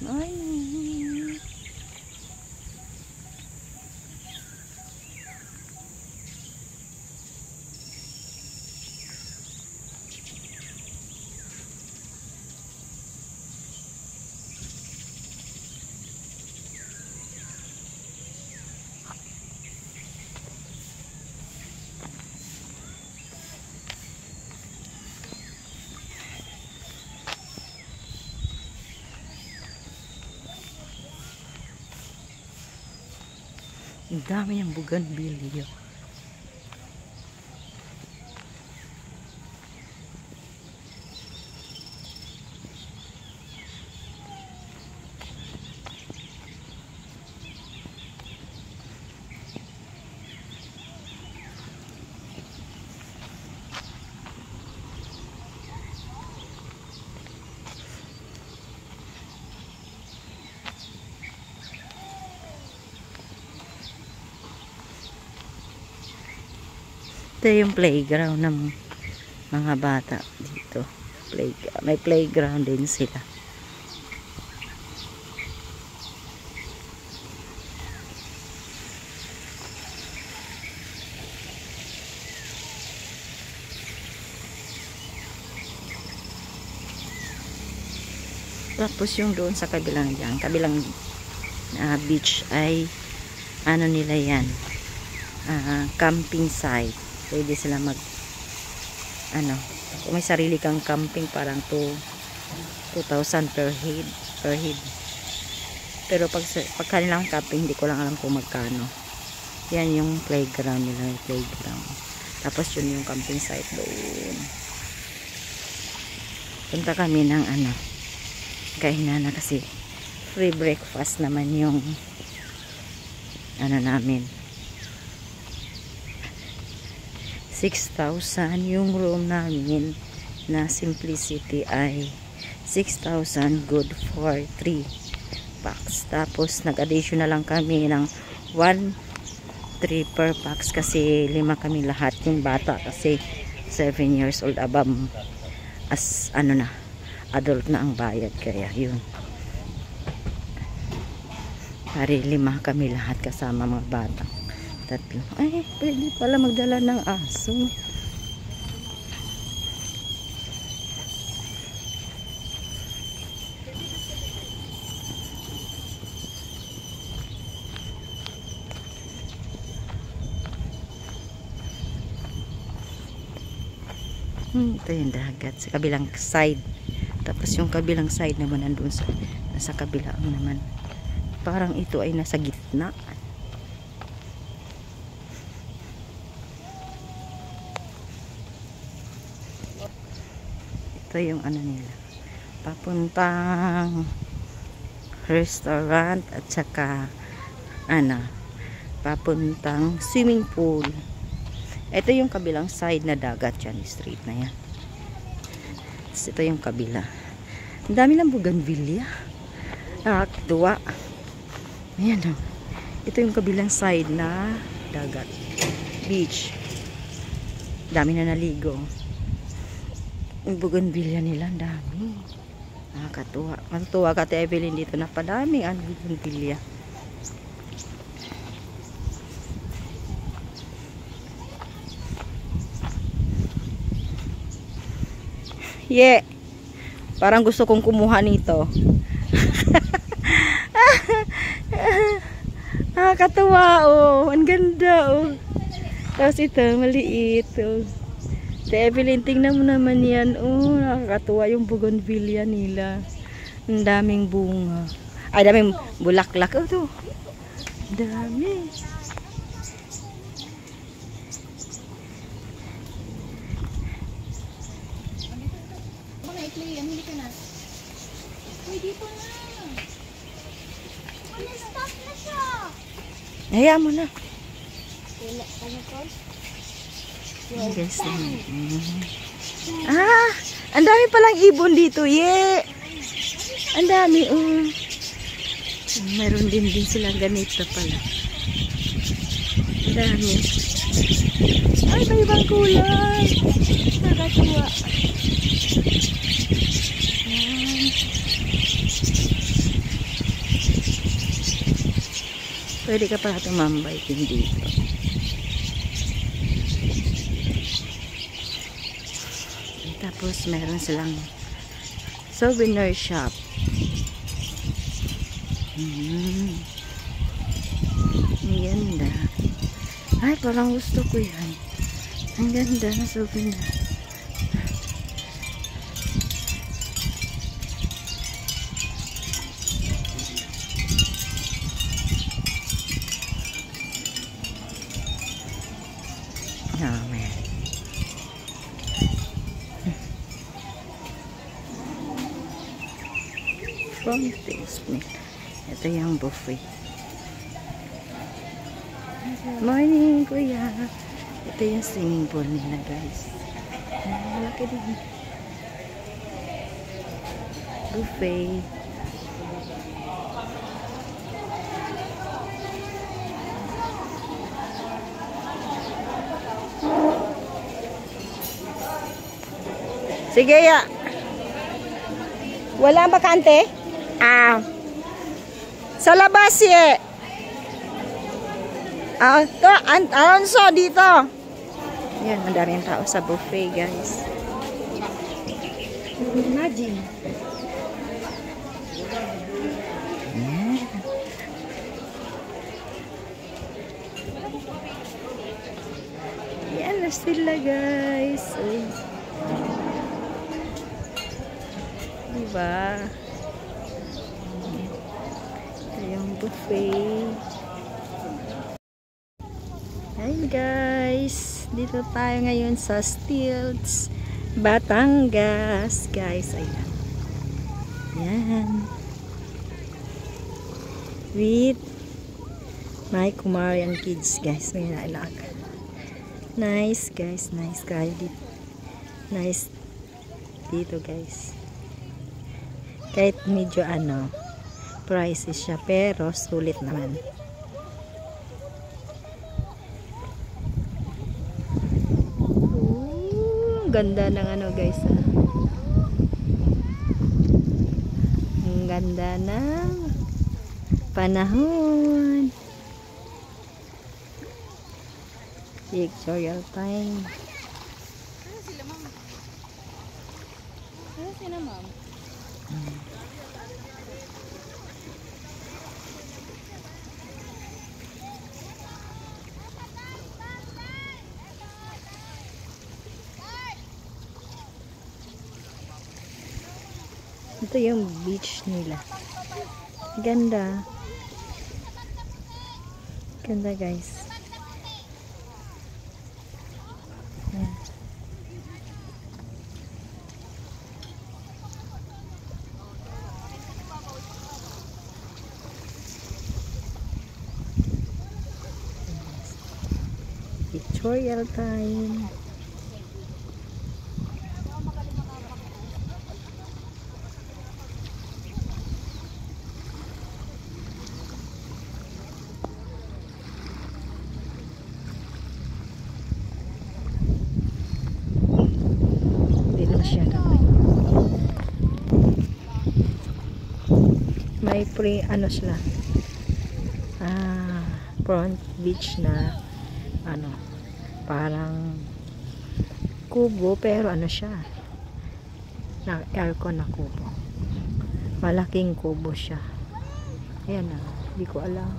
Ay, ang dami ng bougainvillea. Ito yung playground ng mga bata dito. May playground din sila. Tapos yung doon sa kabilang dyan, kabilang beach ay ano nila yan, camping site. Pwede sila mag kung may sarili kang camping, parang 2,000 per head. Pero pag kanilang camping, hindi ko lang alam kung magkano. Yan yung playground nila, yung playground. Tapos yun yung camping site doon. Punta kami ng kainan na kasi free breakfast naman yung namin. 6,000 yung room namin na Simplicity ay 6,000, good for 3 packs. Tapos nag-addition na lang kami ng 1 3 per packs kasi 5 kami lahat, yung bata kasi 7 years old above, as adult na ang bayad, kaya yun pare 5 kami lahat kasama mga bata. Tatlo. Ay, pwede pala magdala ng aso. Ito yung dagat sa kabilang side. Tapos yung kabilang side naman nandun nasa kabilang naman. Parang ito ay nasa gitna. Ito yung nila, papuntang restaurant at saka papuntang swimming pool. Ito yung kabilang side na dagat yan, street na yan. Tapos ito yung kabila. Ang dami ng bougainvillea. Nakakatuwa. Ayan o. Ito yung kabilang side na dagat. Beach. Dami na naligo. Yung bougainvillea nila, ang dami. Nakakatuwa. Matutuwa ka, Ate Evelyn, dito na padami ang bougainvillea. Yeah. Parang gusto kong kumuha nito. Nakakatuwa, oh. Ang ganda, oh. Tapos ito, maliit, oh. Ate Evelyn, tingnan mo naman yan. Oh, nakakatuwa yung bougainvillea nila. Ang daming bunga. Ay, daming bulaklak. Oh, ito. Dami. Hindi ka na. Uy, dito na. Stop na siya. Hayaan mo na. Wala ka na ko. Guys, ang dami palang ibon dito, ang dami, meron din silang ganito pala, ang dami. Ay, may ibang kulay, nakakatuwa. Pwede ka pala tumambay din dito. Tapos meron silang souvenir shop. Ang ganda. Ay, parang gusto ko yan. Ang ganda na souvenir. Oh, man. From basement. Ito yung buffet. Morning, kuya. Ito yung swimming pool nila, guys. Malaki din. Buffet. Sige, ya. Wala bakante? Sa labas, eh. Alonso, dito. Yan, madaming tao sa buffet, guys. Imagine. Yan. Yan na sila, guys. Uy. Diba? Ito yung buffet. Hi guys, dito tayo ngayon sa Stilts, Batangas, guys. Ayan. Yan. With my Kumarian kids, guys. May nailag. Nice, guys. Nice kayo dito. Nice dito, guys. Kahit medyo pricey siya, pero sulit naman. Ganda ng guys. Ang ganda ng panahon. Pictorial time. Ano sila, ma'am? Ano sila, ma'am? Ito yung beach nila. Ganda. Ganda, guys. Ayan. Pictorial time. May pre sila front beach na parang kubo, pero siya na aircon na kubo, malaking kubo siya. Ayan hindi ko alam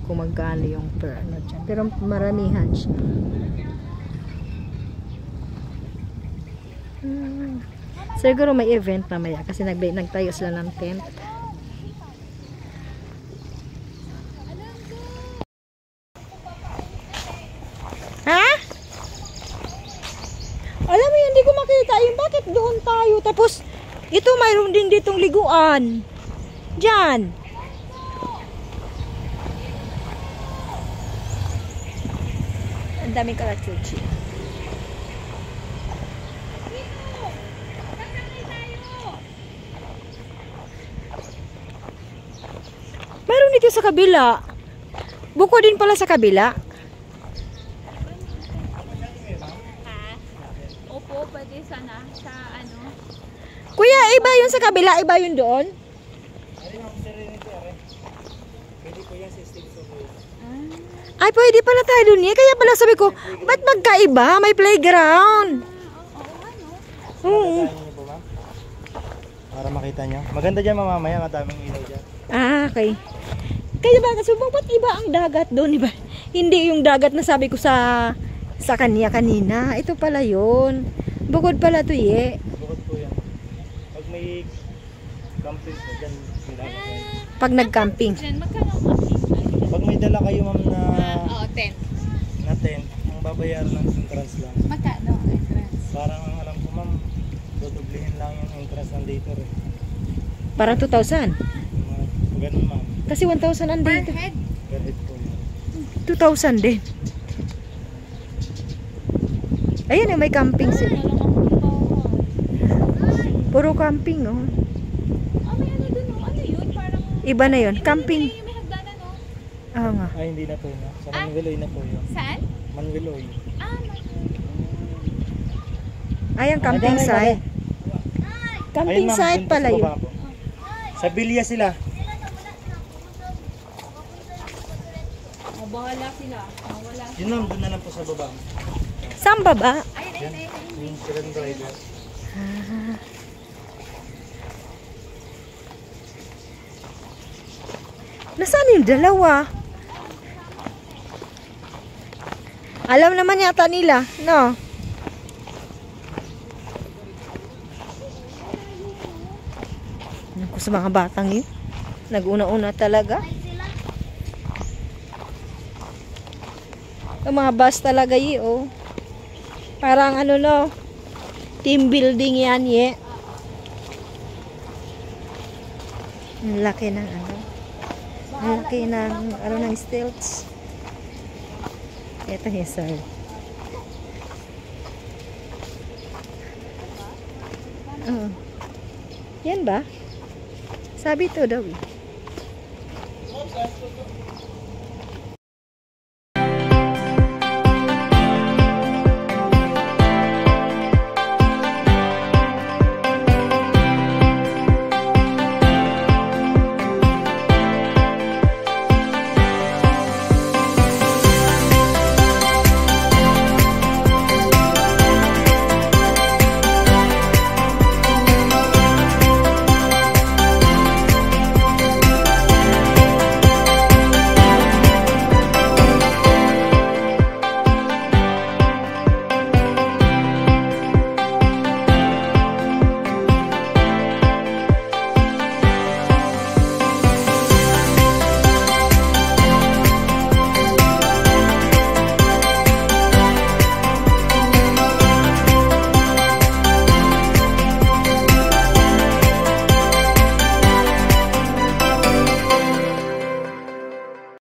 kung magkano yung per dyan, pero maramihan siya. Siguro may event mamaya kasi nagtayo sila ng tent. Ha? Alam mo yun, hindi ko makita yung bakit doon tayo. Tapos, ito mayroon din ditong liguan. Diyan. Ang daming kalachuchi. Mayroon dito sa kabila. Buko din pala sa kabila. Opo, pwede sana sa Kuya, iba yun sa kabila, iba yun doon? Pwede po yan sa Stilts. Ay, pwede pala tayo dun eh. Kaya pala sabi ko, ba't magkaiba? May playground. Oo. Madadaanan niyo po, ma'am? Para makita niyo. Maganda dyan mamamaya, madaming ilaw dyan. Ah, okay. Kaya ba, kasi ba't iba ang dagat doon, iba? Hindi yung dagat na sabi ko sa kanya kanina. Ito pala yun. Bukod pala to eh. Bukod po yan. Pag may camping po, dyan nilalagay. Pag nag-camping. Diyan, magkano ang camping? Pag may dala kayo, ma'am, Oo, tent. na tent, ang babayaran ng entrance lang. Magkano ang entrance? Parang ang alam ko, ma'am, dudublihin lang yung entrance ng dito rin. Parang 2,000. Ganun, ma'am. Kasi 1,000 ang Per dito. head? Per head po. 2,000 din. Ayan, may camping sila. Puro camping, oh. Ah, may ano dun, oh. Ano yun? Parang... Iba na yun. Camping. Yung may hagdanan, oh. Oo nga. Ay, hindi na po yun. Sa Manwiloy na po yun. Saan? Manwiloy. Ah, Ayan, camping site. Camping Ayun, ma'am, site dun po pala sa yun. baba po. Sa Bilya sila. oh, bahala sila. Oh, wala. Yun, ma'am, doon na lang po sa baba. Saan baba? Yan. Yung silang driver. Nasaan yung dalawa? Alam naman yata nila, no? Ako sa mga batang yun. Nag-una-una talaga. Ang mga bus talaga yun, oh. Parang ano, no? Team building yan, ye. Ang laki ng ano. Ang laki ng, ano, ng stilts. Ito yung sir. Oh. Yan ba? Sabi to daw eh.